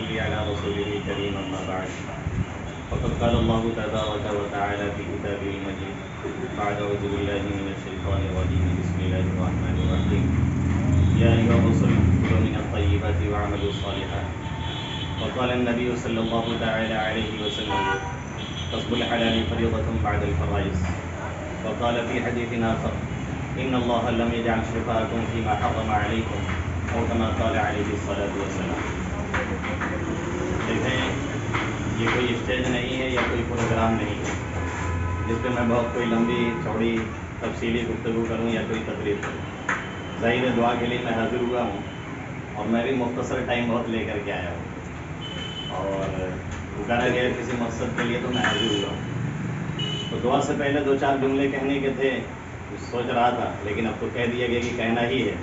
ونصلي على رسوله الكريم أما بعد فقد قال الله تبارك وتعالى في كتابه المجيد بعد أعوذ بالله من الشيطان الرجيم بسم الله الرحمن الرحيم يا أيها الرسل كلوا من الطيبات واعملوا صالحا وقال النبي صلى الله تعالى عليه وسلم كسب الحلال فريضة بعد الفرائض وقال في حديث آخر إن الله لم يجعل شفاءكم فيما حرم عليكم أو كما قال عليه الصلاة والسلام. دیکھیں یہ کوئی اسٹیج نہیں ہے یا کوئی پروگرام نہیں ہے جس پہ میں بہت کوئی لمبی چوڑی تفصیلی گفتگو کروں یا کوئی تقریر کروں. ظاہر دعا کے لیے میں حاضر ہوا ہوں اور میں بھی مختصر ٹائم بہت لے کر کے آیا ہوں اور پکارا گیا کسی مقصد کے لیے تو میں حاضر ہوا ہوں. تو دعا سے پہلے دو چار جملے کہنے کے تھے سوچ رہا تھا لیکن اب تو کہہ دیا گیا کہ کہنا ہی ہے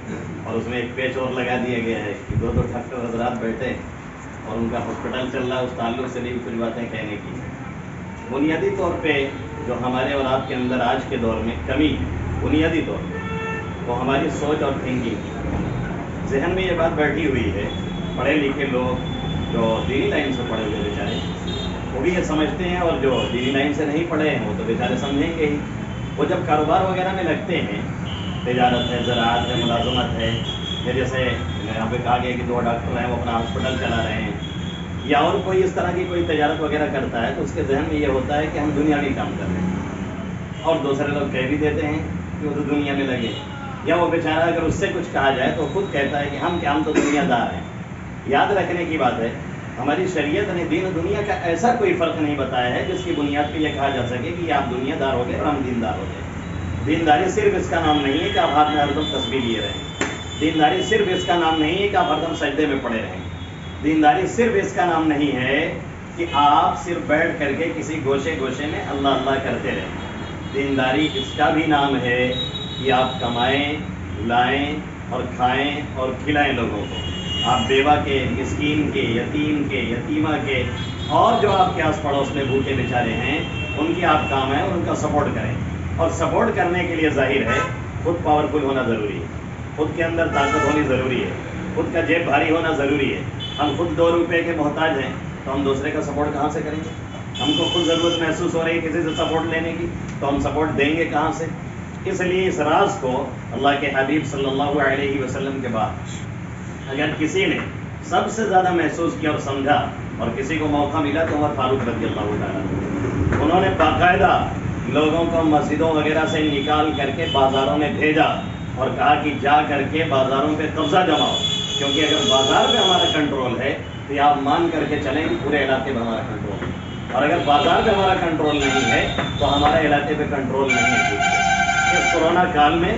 اور اس میں ایک پیچ اور لگا دیا گیا ہے کہ دو ڈاکٹر حضرات بیٹھے اور ان کا ہاسپٹل چل رہا ہے اس تعلق سے بھی کچھ باتیں کہنے کی. بنیادی طور پہ جو ہمارے اور آپ کے اندر آج کے دور میں کمی ہے بنیادی طور پہ وہ ہماری سوچ اور تھنکنگ. ذہن میں یہ بات بیٹھی ہوئی ہے پڑھے لکھے لوگ جو دینی لائن سے پڑھے ہوئے بیچارے وہ بھی یہ سمجھتے ہیں اور جو دینی لائن سے نہیں پڑھے ہیں وہ تو بیچارے سمجھیں گے ہی. وہ جب کاروبار وغیرہ میں لگتے ہیں تجارت ہے زراعت ہے ملازمت ہے یا جیسے یہاں پہ کہا گیا کہ دو ڈاکٹر ہیں وہ اپنا ہاسپٹل چلا رہے ہیں یا اور کوئی اس طرح کی کوئی تجارت وغیرہ کرتا ہے تو اس کے ذہن میں یہ ہوتا ہے کہ ہم دنیاوی کام کر رہے ہیں اور دوسرے لوگ کہہ بھی دیتے ہیں کہ وہ تو دنیا میں لگے یا وہ بیچارہ اگر اس سے کچھ کہا جائے تو خود کہتا ہے کہ ہم تو دنیا دار ہیں. یاد رکھنے کی بات ہے ہماری شریعت نے دین و دنیا کا ایسا کوئی فرق نہیں بتایا ہے جس کی بنیاد پہ یہ کہا جا سکے کہ آپ دنیا دار ہو گئے اور ہم دیندار ہو گئے. دینداری صرف اس کا نام نہیں ہے کہ آپ ہاتھ میں ہردم تسبیح لیے رہیں. دینداری صرف اس کا نام نہیں ہے کہ آپ ہردم سجدے میں پڑے رہیں. دینداری صرف اس کا نام نہیں ہے کہ آپ صرف بیٹھ کر کے کسی گوشے گوشے میں اللہ اللہ کرتے رہیں. دینداری اس کا بھی نام ہے کہ آپ کمائیں لائیں اور کھائیں اور کھلائیں لوگوں کو. آپ بیوہ کے مسکین کے یتیم کے یتیمہ کے اور جو آپ کے آس پڑوس میں بھوکے بیچارے ہیں ان کی آپ کام ہیں اور ان کا سپورٹ کریں. اور سپورٹ کرنے کے لیے ظاہر ہے خود پاورفل ہونا ضروری ہے, خود کے اندر طاقت ہونی ضروری ہے, خود کا جیب بھاری ہونا ضروری ہے. ہم خود 2 روپے کے محتاج ہیں تو ہم دوسرے کا سپورٹ کہاں سے کریں گے؟ ہم کو خود ضرورت محسوس ہو رہی ہے کسی سے سپورٹ لینے کی تو ہم سپورٹ دیں گے کہاں سے؟ اس لیے اس راز کو اللہ کے حبیب صلی اللہ علیہ وسلم کے بعد اگر کسی نے سب سے زیادہ محسوس کیا اور سمجھا اور کسی کو موقع ملا تو عمر فاروق رضی اللہ تعالیٰ. انہوں نے باقاعدہ لوگوں کو مسجدوں وغیرہ سے نکال کر کے بازاروں میں بھیجا اور کہا کہ جا کر کے بازاروں پہ قبضہ جماؤ, کیونکہ اگر بازار پہ ہمارا کنٹرول ہے تو آپ مان کر کے چلیں کہ پورے علاقے پہ ہمارا کنٹرول ہے, اور اگر بازار پہ ہمارا کنٹرول نہیں ہے تو ہمارے علاقے پہ کنٹرول نہیں ہے. اس کورونا کال میں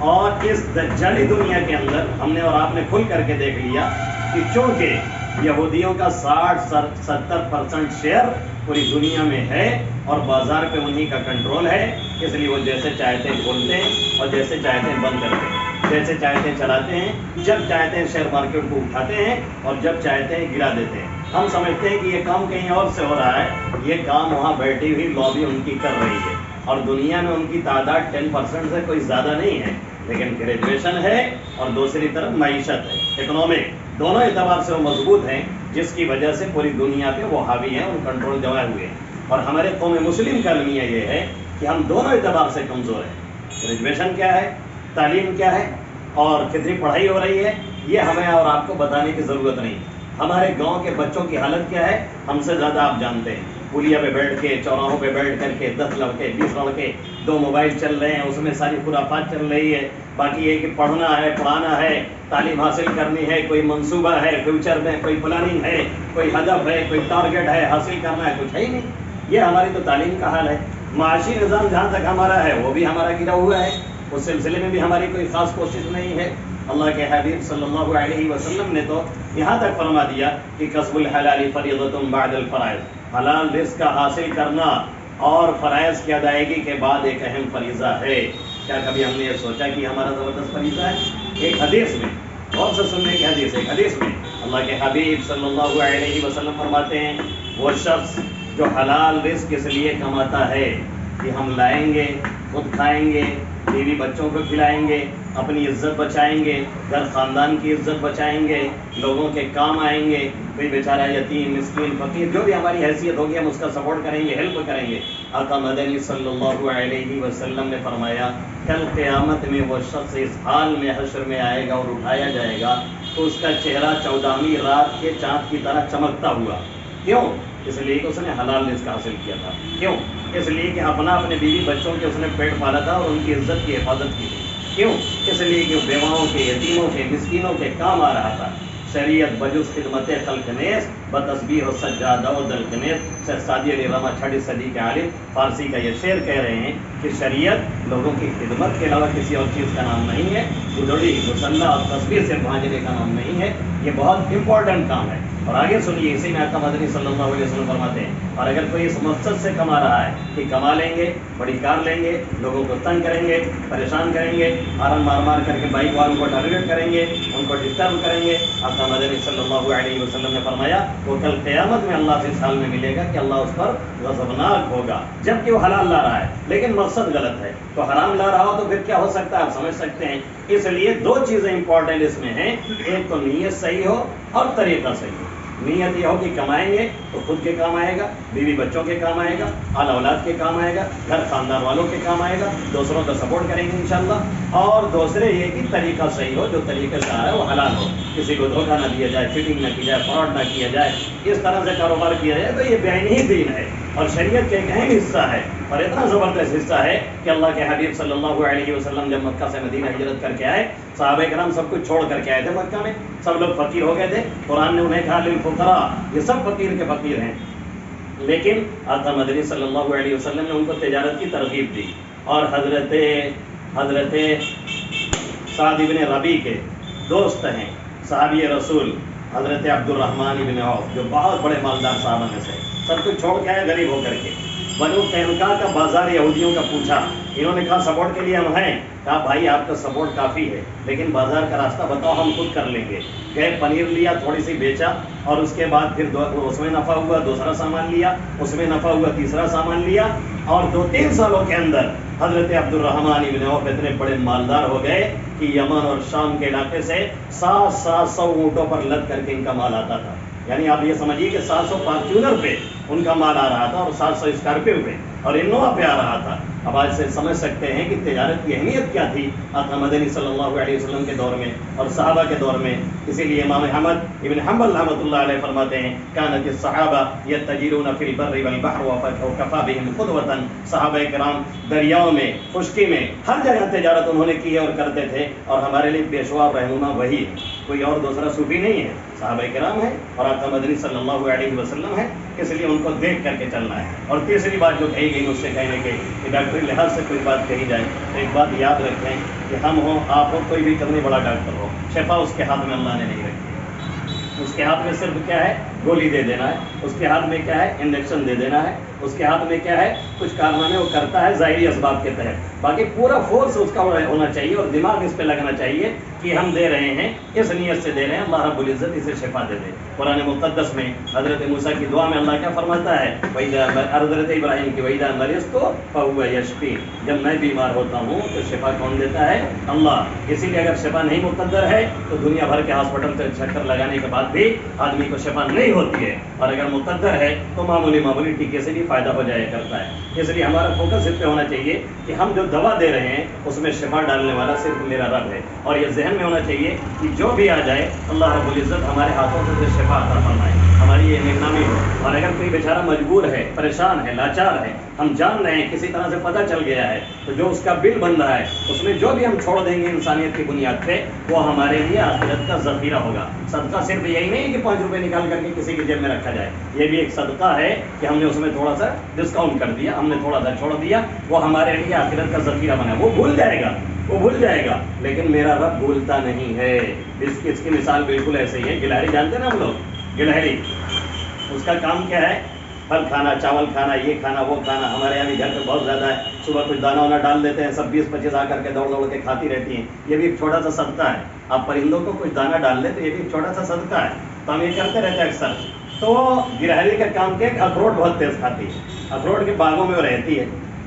اور اس دجالی دنیا کے اندر ہم نے اور آپ نے کھل کر کے دیکھ لیا کہ چونکہ یہودیوں کا 60-70% شیئر پوری دنیا میں ہے اور بازار پہ انہی کا کنٹرول ہے, اس لیے وہ جیسے چاہتے ہیں کھولتے ہیں اور جیسے چاہتے ہیں بند کرتے ہیں, جیسے چاہتے ہیں چلاتے ہیں, جب چاہتے ہیں شیئر مارکیٹ کو اٹھاتے ہیں اور جب چاہتے ہیں گرا دیتے ہیں. ہم سمجھتے ہیں کہ یہ کام کہیں اور سے ہو رہا ہے, یہ کام وہاں بیٹھی ہوئی لابی ان کی کر رہی ہے اور دنیا میں ان کی تعداد 10% سے کوئی زیادہ نہیں ہے, لیکن گریجویشن ہے اور دوسری طرف معیشت ہے, اکنامک, دونوں اعتبار سے وہ مضبوط ہیں جس کی وجہ سے پوری دنیا پہ وہ حاوی ہیں, ان کنٹرول جمائے ہوئے ہیں. اور ہمارے قوم مسلم کا المیہ یہ ہے کہ ہم دونوں اعتبار سے کمزور ہیں. گریجویشن کیا ہے, تعلیم کیا ہے اور کتنی پڑھائی ہو رہی ہے یہ ہمیں اور آپ کو بتانے کی ضرورت نہیں. ہمارے گاؤں کے بچوں کی حالت کیا ہے ہم سے زیادہ آپ جانتے ہیں. پولیا پہ بیٹھ کے چوراہوں پہ بیٹھ کر کے 10 لڑکے 20 لڑکے 2 موبائل چل رہے ہیں, اس میں ساری خرافات چل رہی ہے. باقی یہ کہ پڑھنا ہے پڑھانا ہے تعلیم حاصل کرنی ہے, کوئی منصوبہ ہے فیوچر میں, کوئی پلاننگ ہے, کوئی ہدف ہے, کوئی ٹارگیٹ ہے حاصل کرنا ہے, کچھ ہے ہی نہیں. یہ ہماری تو تعلیم کا حال ہے. معاشی نظام جہاں تک ہمارا ہے وہ بھی ہمارا گرا ہوا ہے, اس سلسلے میں بھی ہماری کوئی خاص کوشش نہیں ہے. اللہ کے حبیب صلی اللہ علیہ وسلم نے تو یہاں تک فرما دیا کہ کسب الحلال فریضۃ بعد الفرائض, حلال رزق کا حاصل کرنا اور فرائض کی ادائیگی کے بعد ایک اہم فریضہ ہے. کیا کبھی ہم نے یہ سوچا کہ ہمارا زبردست فریضہ ہے؟ ایک حدیث میں غور سے سننے کی حدیث, ایک حدیث میں اللہ کے حبیب صلی اللہ علیہ وسلم فرماتے ہیں وہ شخص جو حلال رزق اس لیے کماتا ہے کہ ہم لائیں گے, خود کھائیں گے, بیوی بچوں کو کھلائیں گے, اپنی عزت بچائیں گے، گھر خاندان کی عزت بچائیں گے، لوگوں کے کام آئیں گے، کوئی بیچارہ یتیم مسکین فقیر جو بھی ہماری حیثیت ہوگی ہم اس کا سپورٹ کریں گے، ہیلپ کریں گے۔ آقا مدنی صلی اللہ علیہ وسلم نے فرمایا کل قیامت میں وہ شخص اس حال میں حشر میں آئے گا اور اٹھایا جائے گا تو اس کا چہرہ 14ویں رات کے چاند کی طرح چمکتا ہوا۔ کیوں؟ اس لیے کہ اس نے حلال رزق حاصل کیا تھا۔ کیوں؟ اس لیے کہ اپنے بیوی بچوں کے اس نے پیٹ پالا تھا اور ان کی عزت کی حفاظت کی تھی۔ کیوں؟ اس لیے کہ بیواؤں کے، یتیموں کے، مسکینوں کے کام آ رہا تھا۔ شریعت بجز خدمت خلق نیز بتسبیح و سجادہ و دلق نیز۔ شیخ سعدی علی رحمہ 6 صدی کے عالم فارسی کا یہ شعر کہہ رہے ہیں کہ شریعت لوگوں کی خدمت کے علاوہ کسی اور چیز کا نام نہیں ہے، گدڑی مصلح اور تصویر سے بھانجنے کا نام نہیں ہے، یہ بہت امپورٹنٹ کام ہے۔ اور آگے سنیے، اسی میں آقا مدنی صلی اللہ علیہ وسلم فرماتے ہیں اور اگر کوئی اس مقصد سے کما رہا ہے کہ کما لیں گے، بڑی کار لیں گے، لوگوں کو تنگ کریں گے، پریشان کریں گے، ہارن مار مار کر کے بائک والوں کو ٹارگیٹ کریں گے، ان کو ڈسٹرب کریں گے، آقا مدنی صلی اللہ علیہ وسلم نے فرمایا وہ کل قیامت میں اللہ سے اس حال میں ملے گا کہ اللہ اس پر غضبناک ہوگا، جبکہ وہ حلال لا رہا ہے لیکن مقصد غلط ہے۔ تو حرام لا رہا ہو تو پھر کیا ہو سکتا ہے آپ سمجھ سکتے ہیں۔ اس لیے 2 چیزیں امپورٹنٹ اس میں ہیں، ایک تو نیت صحیح ہو اور طریقہ صحیح ہو۔ نیت یہ ہو کہ کمائیں گے تو خود کے کام آئے گا، بیوی بچوں کے کام آئے گا، اہل اولاد کے کام آئے گا، گھر خاندان والوں کے کام آئے گا، دوسروں کا سپورٹ کریں گے انشاءاللہ۔ اور دوسرے یہ کہ طریقہ صحیح ہو، جو طریقے سے آ رہا ہے وہ حلال ہو، کسی کو دھوکہ نہ دیا جائے، چیٹنگ نہ کی جائے، فراڈ نہ کیا جائے، اس طرح سے کاروبار کیا جائے تو یہ بے عین ہی دین ہے اور شریعت کا ایک اہم حصہ ہے اور اتنا زبردست حصہ ہے کہ اللہ کے حبیب صلی اللہ علیہ وسلم جب مکہ سے مدینہ ہجرت کر کے آئے، صحابہ کرام سب کچھ چھوڑ کر کے آئے تھے مکہ میں، سب لوگ فقیر ہو گئے تھے، قرآن نے انہیں کہا للفقراء، یہ سب فقیر کے فقیر ہیں، لیکن آقا مدنی صلی اللہ علیہ وسلم نے ان کو تجارت کی ترغیب دی اور حضرت سعد بن ربیع کے دوست ہیں صحابی رسول حضرت عبد الرحمن بن عوف جو بہت بڑے مالدار صحابہ میں سے، سب کچھ چھوڑ کے آئے غریب ہو کر کے۔ بنو قینقاع کا بازار یہودیوں کا پوچھا، انہوں نے کہا سپورٹ کے لیے ہم ہیں، کہا بھائی آپ کا سپورٹ کافی ہے لیکن بازار کا راستہ بتاؤ ہم خود کر لیں گے۔ گئے پنیر لیا، تھوڑی سی بیچا اور اس کے بعد پھر اس میں نفع ہوا، دوسرا سامان لیا، اس میں نفع ہوا، تیسرا سامان لیا اور 2-3 سالوں کے اندر حضرت عبد الرحمن بن عوف اتنے بڑے مالدار ہو گئے کہ یمن اور شام کے علاقے سے 700 اونٹوں پر لد کر کے ان کا مال آتا تھا۔ یعنی آپ یہ سمجھیے کہ 700 فارچونر پہ ان کا مال آ رہا تھا اور 700 اسکارپیو پہ اور انووا پہ آ رہا تھا۔ اب آج سے سمجھ سکتے ہیں کہ تجارت کی اہمیت کیا تھی آقا مدنی صلی اللہ علیہ وسلم کے دور میں اور صحابہ کے دور میں۔ اسی لیے امام احمد ابن حنبل رحمۃ اللہ علیہ فرماتے ہیں کانت الصحابہ یتجرون فی البر والبحر وکفی بہم قدوۃ، صحابہ کرام دریاؤں میں، خشکی میں، ہر جگہ تجارت انہوں نے کی ہے اور کرتے تھے اور ہمارے لیے پیشوا رہنما وہی ہے، کوئی اور دوسرا صوفی نہیں ہے، صحابہ کرام ہے اور آقا مدنی صلی اللہ علیہ وسلم ہے، اس لیے ان کو دیکھ کر کے چلنا ہے۔ اور تیسری بات جو کہی گئی مجھ سے کہنے کے کہ ڈاکٹری لحاظ سے کوئی بات کہی جائے تو ایک بات یاد رکھیں کہ ہم ہوں، آپ ہو، کوئی بھی کتنی بڑا ڈاکٹر ہو، شفا اس کے ہاتھ میں اللہ نے نہیں رکھی ہے۔ اس کے ہاتھ میں صرف کیا ہے؟ گولی دے دینا ہے، اس کے ہاتھ میں کیا ہے؟ انجیکشن دے دینا ہے، اس کے ہاتھ میں کیا ہے؟ کچھ کارنامے وہ کرتا ہے ظاہری اسباب کے تحت، باقی پورا فورس اس کا ہونا چاہیے اور دماغ اس پہ لگنا چاہیے کہ ہم دے رہے ہیں، اس نیت سے دے رہے ہیں اللہ رب العزت اسے شفا دے دے۔ قرآن مقدس میں حضرت موسیٰ کی دعا میں اللہ کیا فرماتا ہے؟ حضرت ابراہیم کی وَإِذَا مَرِضْتُ فَهُوَ يَشْفِينِ، جب میں بیمار ہوتا ہوں تو شفا کون دیتا ہے؟ اللہ۔ اسی لیے اگر شفا نہیں مقدر ہے تو دنیا بھر کے ہاسپٹل سے چکر لگانے کے بعد بھی آدمی کو شفا نہیں ہوتی ہے، اور اگر مقدر ہے تو معمولی ٹیکے سے بھی فائدہ ہو جایا کرتا ہے۔ اس لیے ہمارا فوکس اس پہ ہونا چاہیے کہ ہم جو دوا دے رہے ہیں اس میں شفا ڈالنے والا صرف میرا رب ہے، اور یہ ذہن میں ہونا چاہیے کہ جو بھی آ جائے اللہ رب العزت ہمارے ہاتھوں سے شفا عطا فرمائے، ہماری یہ نیکنامی ہو۔ اور اگر کوئی بیچارہ مجبور ہے، پریشان ہے، لاچار ہے، ہم جان رہے ہیں کسی طرح سے پتہ چل گیا ہے، تو جو اس کا بل بن رہا ہے اس میں جو بھی ہم چھوڑ دیں گے انسانیت کی بنیاد پہ وہ ہمارے لیے آخرت کا ذخیرہ ہوگا۔ صدقہ صرف یہی نہیں کہ 5 روپے نکال کر کے کسی کی جیب میں رکھا جائے، یہ بھی ایک صدقہ ہے کہ ہم نے اس میں تھوڑا سا ڈسکاؤنٹ کر دیا، ہم نے تھوڑا سا چھوڑ دیا، وہ ہمارے لیے آخرت کا ذخیرہ بنا۔ وہ بھول جائے گا لیکن میرا رب بھولتا نہیں ہے۔ اس کی مثال بالکل ایسے ہی ہے، گلہری جانتے ہیں نا ہم لوگ، گلہری اس کا کام کیا ہے؟ پھل کھانا، چاول کھانا، یہ کھانا، وہ کھانا۔ ہمارے یہاں بھی گھر پہ بہت زیادہ ہے، صبح کچھ دانہ وانا ڈال دیتے ہیں، سب 20-25 آ کر کے دوڑ کے کھاتی رہتی ہیں۔ یہ بھی ایک چھوٹا سا صدقہ ہے، آپ پرندوں کو کچھ دانہ ڈال دیں تو یہ بھی ایک چھوٹا سا صدقہ ہے، تو ہم یہ کرتے رہتے ہیں اکثر۔ تو گلہری کا کام کیا؟ اخروٹ بہت تیز کھاتی ہے، اخروٹ کے باغوں میں وہ رہتی ہے،